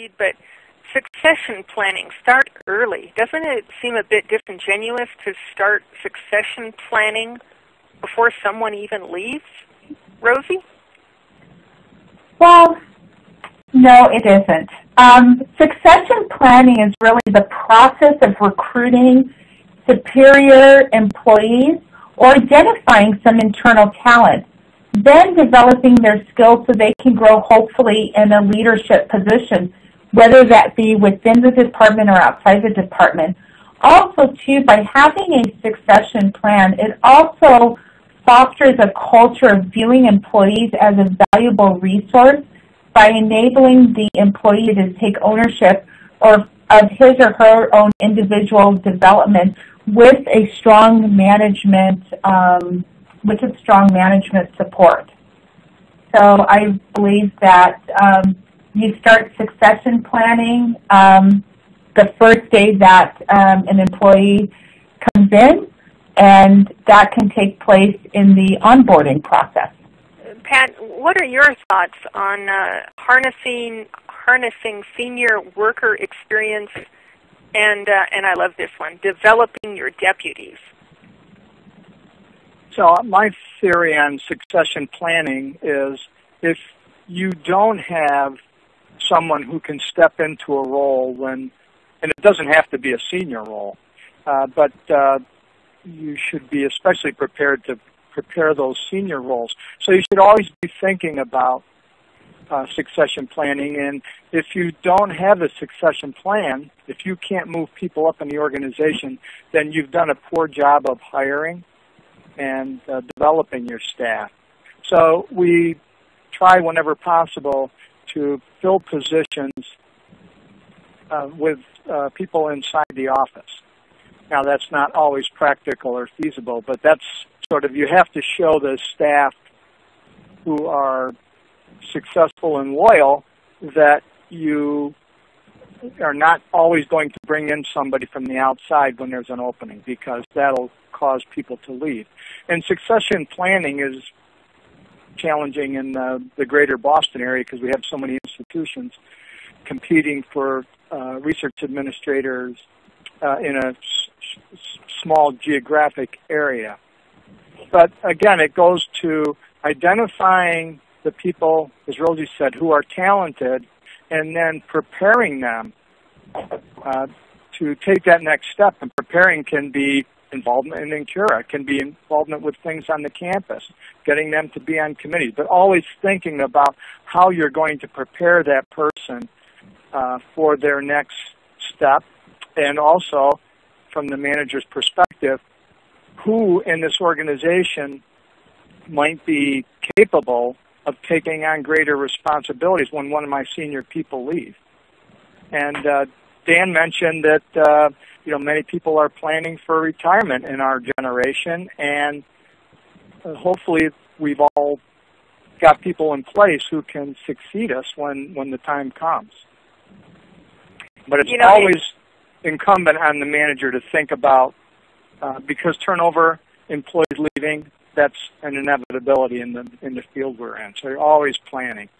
lead, but succession planning, start early. Doesn't it seem a bit disingenuous to start succession planning before someone even leaves? Rosie? Well, no, it isn't. Succession planning is really the process of recruiting superior employees or identifying some internal talent, then developing their skills so they can grow hopefully in a leadership position, whether that be within the department or outside the department. Also, too, by having a succession plan, it also fosters a culture of viewing employees as a valuable resource by enabling the employee to take ownership of his or her own individual development with a strong management support. So I believe that you start succession planning the first day that an employee comes in, and that can take place in the onboarding process. Pat, what are your thoughts on harnessing senior worker experience and I love this one, developing your deputies? So my theory on succession planning is if you don't have someone who can step into a role and it doesn't have to be a senior role, but you should be especially prepared to prepare those senior roles. So you should always be thinking about succession planning, and if you don't have a succession plan, if you can't move people up in the organization, then you've done a poor job of hiring and developing your staff. So we try whenever possible to fill positions with people inside the office. Now that's not always practical or feasible, but that's sort of, you have to show the staff who are successful and loyal that you are not always going to bring in somebody from the outside when there's an opening, because that'll cause people to leave. And succession planning is challenging in the greater Boston area because we have so many institutions competing for research administrators in a small geographic area. But again, it goes to identifying the people, as Rosie said, who are talented, and then preparing them to take that next step. And preparing can be involvement in Cura, it can be involvement with things on the campus, getting them to be on committees, but always thinking about how you're going to prepare that person for their next step, and also from the manager's perspective, who in this organization might be capable of taking on greater responsibilities when one of my senior people leave. And Dan mentioned that many people are planning for retirement in our generation, and hopefully we've all got people in place who can succeed us when the time comes. But it's always incumbent on the manager to think about, because turnover, employees leaving, that's an inevitability in the field we're in. So you're always planning.